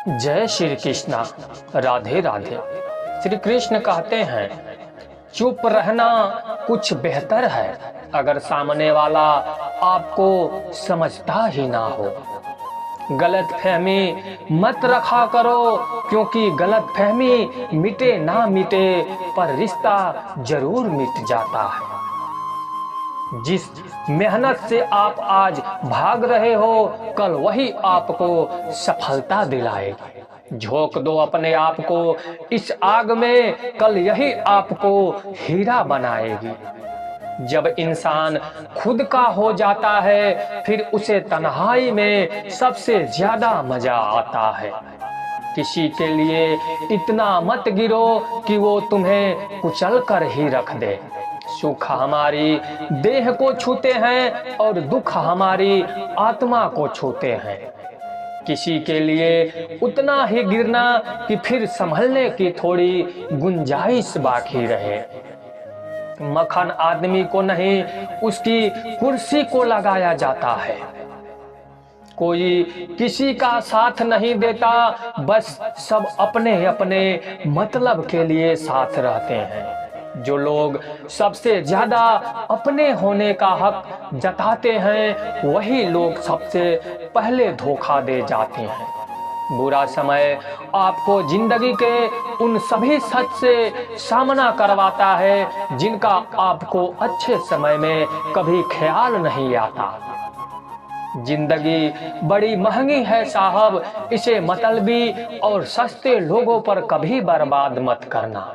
जय श्री कृष्णा। राधे राधे। श्री कृष्ण कहते हैं, चुप रहना कुछ बेहतर है अगर सामने वाला आपको समझता ही ना हो। गलतफहमी मत रखा करो, क्योंकि गलतफहमी मिटे ना मिटे पर रिश्ता जरूर मिट जाता है। जिस मेहनत से आप आज भाग रहे हो, कल वही आपको सफलता दिलाएगी। झोंक दो अपने आप को इस आग में, कल यही आपको हीरा बनाएगी। जब इंसान खुद का हो जाता है, फिर उसे तन्हाई में सबसे ज्यादा मजा आता है। किसी के लिए इतना मत गिरो कि वो तुम्हें कुचल कर ही रख दे। सुख हमारी देह को छूते हैं और दुख हमारी आत्मा को छूते हैं। किसी के लिए उतना ही गिरना कि फिर संभलने की थोड़ी गुंजाइश बाकी रहे। मक्खन आदमी को नहीं, उसकी कुर्सी को लगाया जाता है। कोई किसी का साथ नहीं देता, बस सब अपने अपने मतलब के लिए साथ रहते हैं। जो लोग सबसे ज्यादा अपने होने का हक जताते हैं, वही लोग सबसे पहले धोखा दे जाते हैं। बुरा समय आपको जिंदगी के उन सभी सच से सामना करवाता है जिनका आपको अच्छे समय में कभी ख्याल नहीं आता। जिंदगी बड़ी महंगी है साहब, इसे मतलबी और सस्ते लोगों पर कभी बर्बाद मत करना।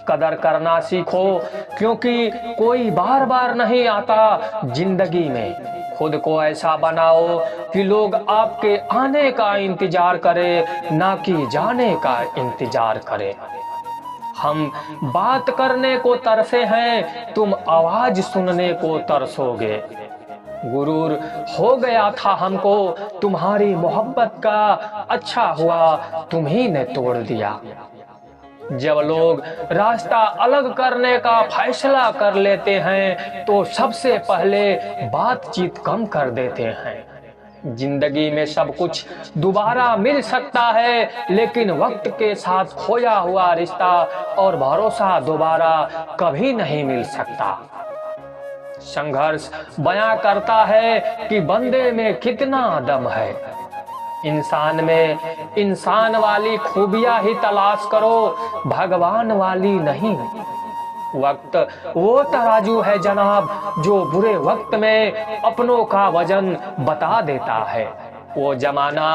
कदर करना सीखो, क्योंकि कोई बार बार नहीं आता जिंदगी में। खुद को ऐसा बनाओ कि लोग आपके आने का इंतजार करें, ना कि जाने का इंतजार करें। हम बात करने को तरसे हैं, तुम आवाज सुनने को तरसोगे। गुरूर हो गया था हमको तुम्हारी मोहब्बत का, अच्छा हुआ तुम्ही ने तोड़ दिया। जब लोग रास्ता अलग करने का फैसला कर लेते हैं, तो सबसे पहले बातचीत कम कर देते हैं। जिंदगी में सब कुछ दोबारा मिल सकता है, लेकिन वक्त के साथ खोया हुआ रिश्ता और भरोसा दोबारा कभी नहीं मिल सकता। संघर्ष बयां करता है कि बंदे में कितना दम है। इंसान में इंसान वाली खूबियां ही तलाश करो, भगवान वाली नहीं। वक्त वो तराजू है जनाब, जो बुरे वक्त में अपनों का वजन बता देता है। वो जमाना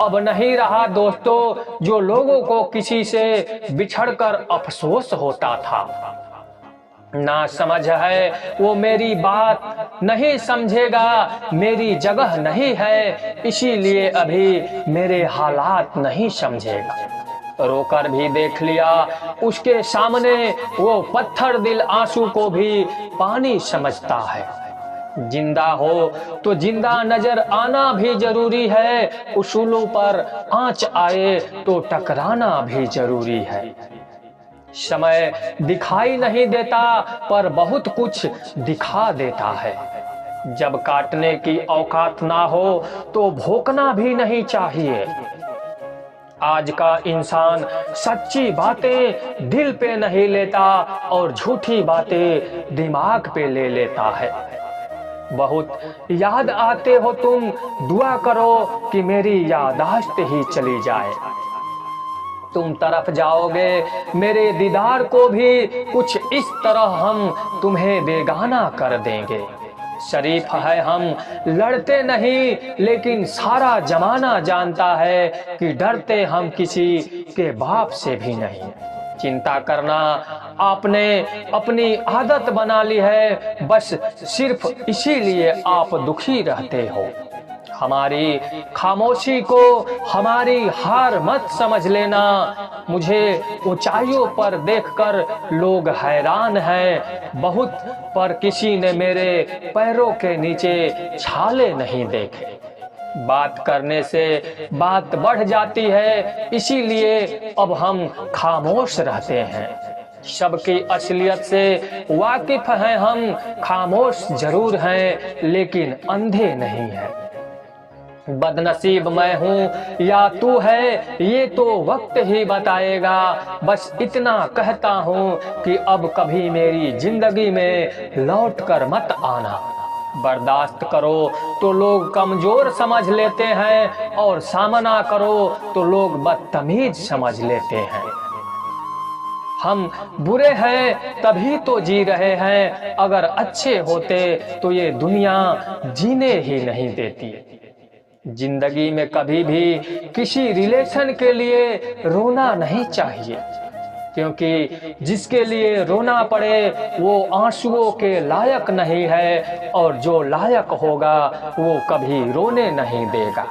अब नहीं रहा दोस्तों, जो लोगों को किसी से बिछड़कर अफसोस होता था। ना समझ है वो मेरी बात नहीं समझेगा, मेरी जगह नहीं है, इसीलिए अभी मेरे हालात नहीं समझेगा। रोकर भी देख लिया उसके सामने, वो पत्थर दिल आंसू को भी पानी समझता है। जिंदा हो तो जिंदा नजर आना भी जरूरी है, उसूलों पर आंच आए तो टकराना भी जरूरी है। समय दिखाई नहीं देता, पर बहुत कुछ दिखा देता है। जब काटने की औकात ना हो तो भोंकना भी नहीं चाहिए। आज का इंसान सच्ची बातें दिल पे नहीं लेता और झूठी बातें दिमाग पे ले लेता है। बहुत याद आते हो तुम, दुआ करो कि मेरी याददाश्त ही चली जाए। तुम तरफ जाओगे मेरे दीदार को भी, कुछ इस तरह हम तुम्हें बेगाना कर देंगे। शरीफ है हम, लड़ते नहीं, लेकिन सारा जमाना जानता है कि डरते हम किसी के बाप से भी नहीं। चिंता करना आपने अपनी आदत बना ली है, बस सिर्फ इसीलिए आप दुखी रहते हो। हमारी खामोशी को हमारी हार मत समझ लेना। मुझे ऊंचाइयों पर देखकर लोग हैरान हैं, बहुत, पर किसी ने मेरे पैरों के नीचे छाले नहीं देखे। बात करने से बात बढ़ जाती है, इसीलिए अब हम खामोश रहते हैं। सबकी असलियत से वाकिफ हैं हम, खामोश जरूर हैं लेकिन अंधे नहीं हैं। बदनसीब मैं हूँ या तू है ये तो वक्त ही बताएगा। बस इतना कहता हूँ कि अब कभी मेरी जिंदगी में लौट कर मत आना। बर्दाश्त करो तो लोग कमजोर समझ लेते हैं और सामना करो तो लोग बदतमीज समझ लेते हैं। हम बुरे हैं तभी तो जी रहे हैं, अगर अच्छे होते तो ये दुनिया जीने ही नहीं देती। जिंदगी में कभी भी किसी रिलेशन के लिए रोना नहीं चाहिए, क्योंकि जिसके लिए रोना पड़े वो आंसुओं के लायक नहीं है और जो लायक होगा वो कभी रोने नहीं देगा।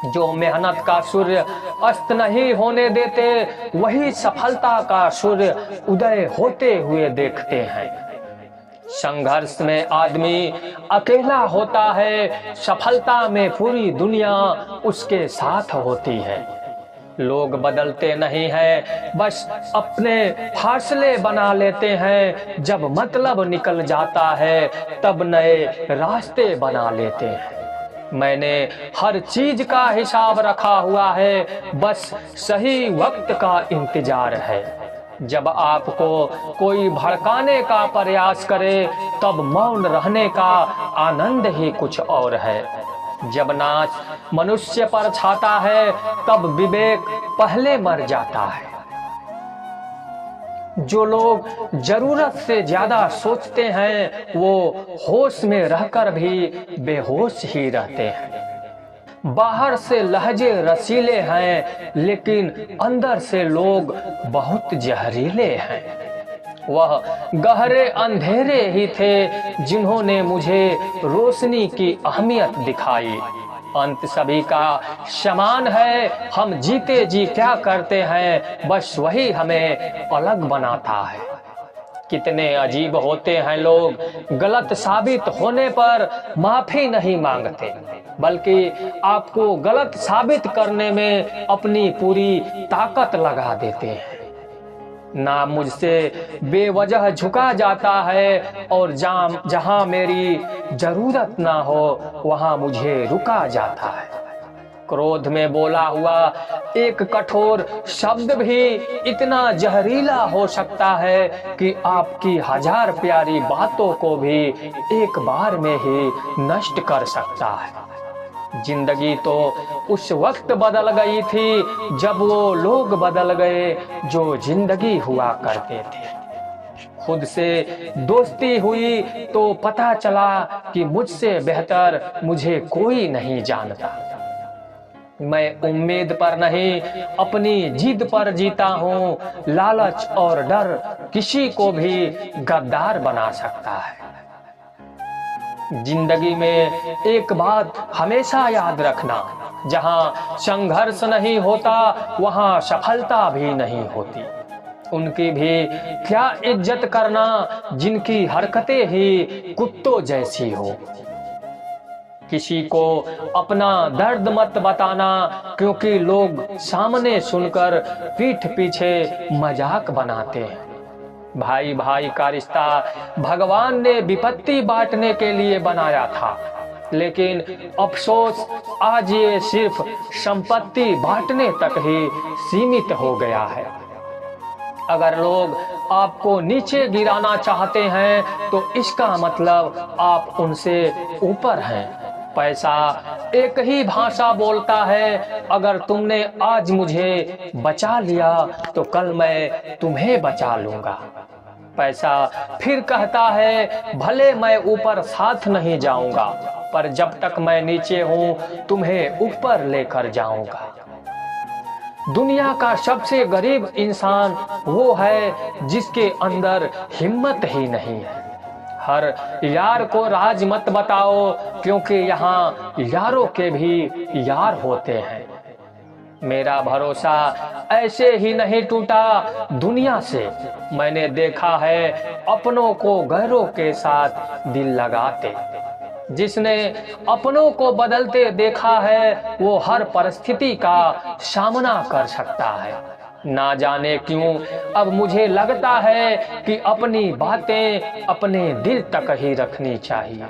जो मेहनत का सूर्य अस्त नहीं होने देते वही सफलता का सूर्य उदय होते हुए देखते हैं। संघर्ष में आदमी अकेला होता है, सफलता में पूरी दुनिया उसके साथ होती है। लोग बदलते नहीं हैं, बस अपने फासले बना लेते हैं। जब मतलब निकल जाता है तब नए रास्ते बना लेते हैं। मैंने हर चीज का हिसाब रखा हुआ है, बस सही वक्त का इंतजार है। जब आपको कोई भड़काने का प्रयास करे तब मौन रहने का आनंद ही कुछ और है। जब नाच मनुष्य पर छाता है तब विवेक पहले मर जाता है। जो लोग जरूरत से ज्यादा सोचते हैं वो होश में रहकर भी बेहोश ही रहते हैं। बाहर से लहजे रसीले हैं लेकिन अंदर से लोग बहुत जहरीले हैं। वह गहरे अंधेरे ही थे जिन्होंने मुझे रोशनी की अहमियत दिखाई। अंत सभी का समान है, हम जीते जी क्या करते हैं बस वही हमें अलग बनाता है। कितने अजीब होते हैं लोग, गलत साबित होने पर माफी नहीं मांगते बल्कि आपको गलत साबित करने में अपनी पूरी ताकत लगा देते हैं। ना मुझसे बेवजह झुका जाता है और जहां मेरी जरूरत ना हो वहां मुझे रुका जाता है। क्रोध में बोला हुआ एक कठोर शब्द भी इतना जहरीला हो सकता है कि आपकी 1000 प्यारी बातों को भी एक बार में ही नष्ट कर सकता है। जिंदगी तो उस वक्त बदल गई थी जब वो लोग बदल गए जो जिंदगी हुआ करते थे। खुद से दोस्ती हुई तो पता चला कि मुझसे बेहतर मुझे कोई नहीं जानता। मैं उम्मीद पर नहीं अपनी जिद पर जीता हूँ। लालच और डर किसी को भी गद्दार बना सकता है। जिंदगी में एक बात हमेशा याद रखना, जहां संघर्ष नहीं होता वहां सफलता भी नहीं होती। उनकी भी क्या इज्जत करना जिनकी हरकतें ही कुत्तों जैसी हो। किसी को अपना दर्द मत बताना, क्योंकि लोग सामने सुनकर पीठ पीछे मजाक बनाते हैं। भाई भाई का रिश्ता भगवान ने विपत्ति बांटने के लिए बनाया था, लेकिन अफसोस आज ये सिर्फ संपत्ति बांटने तक ही सीमित हो गया है। अगर लोग आपको नीचे गिराना चाहते हैं तो इसका मतलब आप उनसे ऊपर हैं। पैसा एक ही भाषा बोलता है, अगर तुमने आज मुझे बचा लिया तो कल मैं तुम्हें बचा लूंगा। पैसा फिर कहता है भले मैं ऊपर साथ नहीं जाऊंगा, पर जब तक मैं नीचे हूं तुम्हें ऊपर लेकर जाऊंगा। दुनिया का सबसे गरीब इंसान वो है जिसके अंदर हिम्मत ही नहीं है। हर यार को राज मत बताओ, क्योंकि यहाँ यारों के भी यार होते हैं। मेरा भरोसा ऐसे ही नहीं टूटा दुनिया से। मैंने देखा है अपनों को गैरों के साथ दिल लगाते। जिसने अपनों को बदलते देखा है वो हर परिस्थिति का सामना कर सकता है। ना जाने क्यों अब मुझे लगता है कि अपनी बातें अपने दिल तक ही रखनी चाहिए।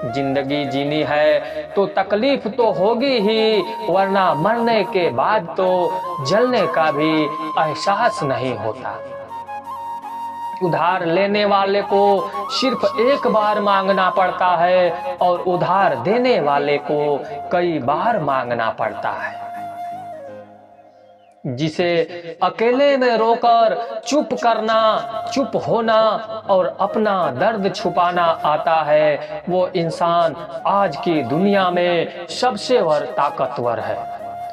जिंदगी जीनी है तो तकलीफ तो होगी ही, वरना मरने के बाद तो जलने का भी एहसास नहीं होता। उधार लेने वाले को सिर्फ एक बार मांगना पड़ता है और उधार देने वाले को कई बार मांगना पड़ता है। जिसे अकेले में रोकर चुप करना, चुप होना और अपना दर्द छुपाना आता है, वो इंसान आज की दुनिया में सबसे बड़ा ताकतवर है।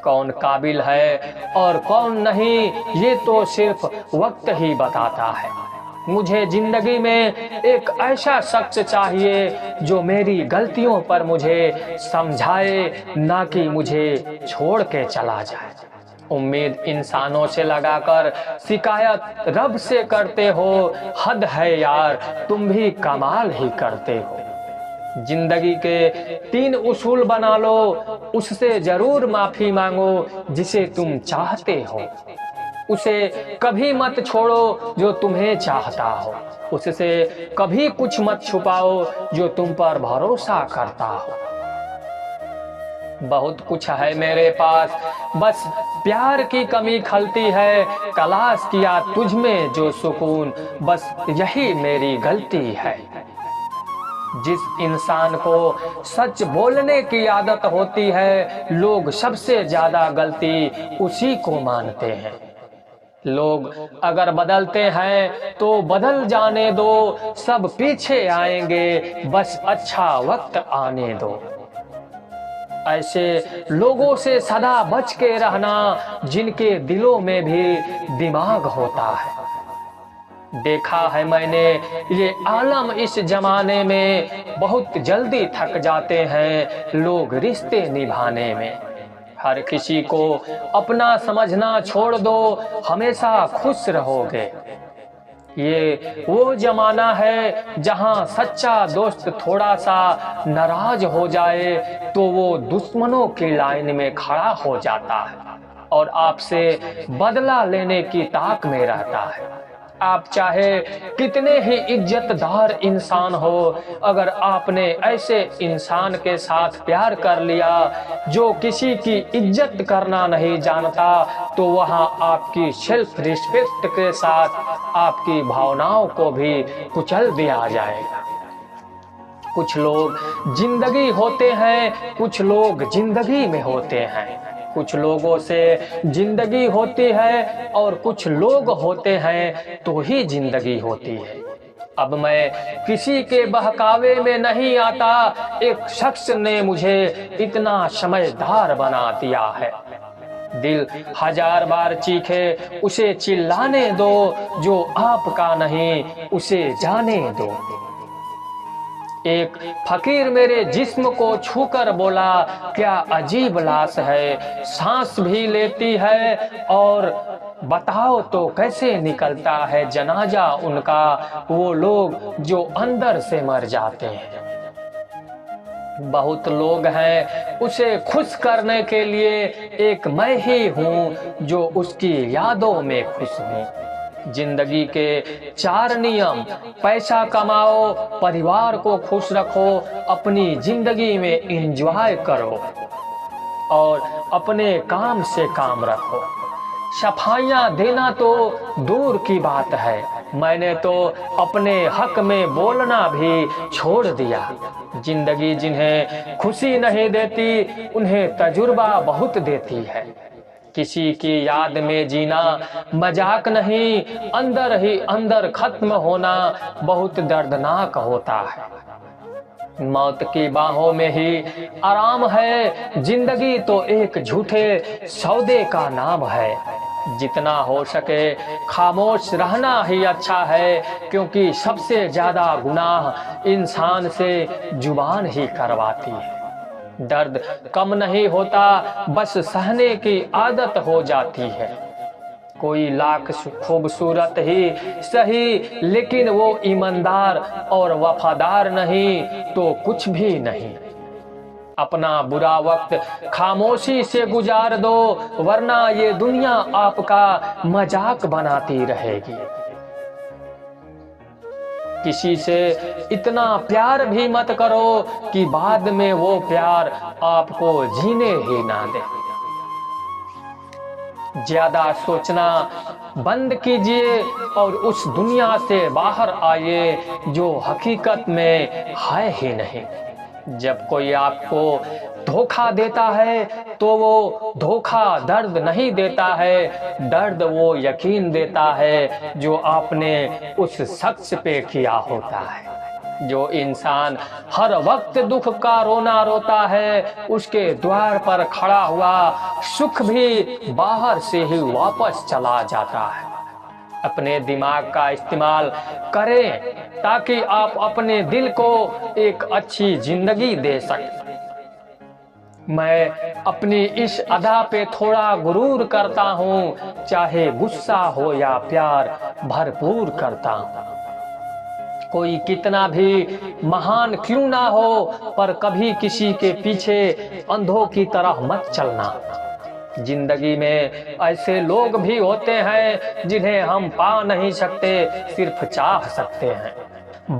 कौन काबिल है और कौन नहीं, ये तो सिर्फ वक्त ही बताता है। मुझे जिंदगी में एक ऐसा शख्स चाहिए जो मेरी गलतियों पर मुझे समझाए, ना कि मुझे छोड़ के चला जाए। उम्मीद इंसानों से लगाकर शिकायत रब से करते हो, हद है यार, तुम भी कमाल ही करते हो। जिंदगी के 3 उसूल बना लो, उससे जरूर माफी मांगो जिसे तुम चाहते हो। उसे कभी मत छोड़ो जो तुम्हें चाहता हो। उससे कभी कुछ मत छुपाओ जो तुम पर भरोसा करता हो। बहुत कुछ है मेरे पास, बस प्यार की कमी खलती है। तलाश किया तुझ में जो सुकून, बस यही मेरी गलती है। जिस इंसान को सच बोलने की आदत होती है, लोग सबसे ज्यादा गलती उसी को मानते हैं। लोग अगर बदलते हैं तो बदल जाने दो, सब पीछे आएंगे, बस अच्छा वक्त आने दो। ऐसे लोगों से सदा बच के रहना जिनके दिलों में भी दिमाग होता है। देखा है मैंने ये आलम, इस जमाने में बहुत जल्दी थक जाते हैं लोग रिश्ते निभाने में। हर किसी को अपना समझना छोड़ दो, हमेशा खुश रहोगे। ये वो जमाना है जहां सच्चा दोस्त थोड़ा सा नाराज हो जाए तो वो दुश्मनों की लाइन में खड़ा हो जाता है और आपसे बदला लेने की ताक में रहता है। आप चाहे कितने ही इज्जतदार इंसान हो, अगर आपने ऐसे इंसान के साथ प्यार कर लिया जो किसी की इज्जत करना नहीं जानता, तो वहां आपकी सेल्फ रिस्पेक्ट के साथ आपकी भावनाओं को भी कुचल दिया जाएगा। कुछ लोग जिंदगी होते हैं, कुछ लोग जिंदगी में होते हैं। कुछ लोगों से जिंदगी होती है और कुछ लोग होते हैं तो ही जिंदगी होती है। अब मैं किसी के बहकावे में नहीं आता, एक शख्स ने मुझे इतना समझदार बना दिया है। दिल 1000 बार चीखे, उसे चिल्लाने दो, जो आपका नहीं उसे जाने दो। एक फकीर मेरे जिस्म को छूकर बोला, क्या अजीब लाश है, सांस भी लेती है और बताओ तो कैसे निकलता है जनाजा उनका, वो लोग जो अंदर से मर जाते हैं। बहुत लोग हैं उसे खुश करने के लिए, एक मैं ही हूँ जो उसकी यादों में खुश हूँ। जिंदगी के 4 नियम, पैसा कमाओ, परिवार को खुश रखो, अपनी जिंदगी में एंजॉय करो और अपने काम से काम रखो। सफाइयाँ देना तो दूर की बात है, मैंने तो अपने हक में बोलना भी छोड़ दिया। जिंदगी जिन्हें खुशी नहीं देती, उन्हें तजुर्बा बहुत देती है। किसी की याद में जीना मजाक नहीं, अंदर ही अंदर खत्म होना बहुत दर्दनाक होता है। मौत की बाहों में ही आराम है, जिंदगी तो एक झूठे सौदे का नाम है। जितना हो सके खामोश रहना ही अच्छा है, क्योंकि सबसे ज्यादा गुनाह इंसान से जुबान ही करवाती है। दर्द कम नहीं होता, बस सहने की आदत हो जाती है। कोई लाख खूबसूरत ही सही, लेकिन वो ईमानदार और वफादार नहीं तो कुछ भी नहीं। अपना बुरा वक्त खामोशी से गुजार दो, वरना ये दुनिया आपका मजाक बनाती रहेगी। किसी से इतना प्यार भी मत करो कि बाद में वो प्यार आपको जीने ही ना दे। ज्यादा सोचना बंद कीजिए और उस दुनिया से बाहर आइए जो हकीकत में है ही नहीं। जब कोई आपको धोखा देता है तो वो धोखा दर्द नहीं देता है, दर्द वो यकीन देता है जो आपने उस शख्स पे किया होता है। जो इंसान हर वक्त दुख का रोना रोता है, उसके द्वार पर खड़ा हुआ सुख भी बाहर से ही वापस चला जाता है। अपने दिमाग का इस्तेमाल करें ताकि आप अपने दिल को एक अच्छी जिंदगी दे सकें। मैं अपनी इस अदा पे थोड़ा गुरूर करता हूँ, चाहे गुस्सा हो या प्यार भरपूर करता हूँ। कोई कितना भी महान क्यों ना हो, पर कभी किसी के पीछे अंधों की तरह मत चलना। जिंदगी में ऐसे लोग भी होते हैं जिन्हें हम पा नहीं सकते, सिर्फ चाह सकते हैं।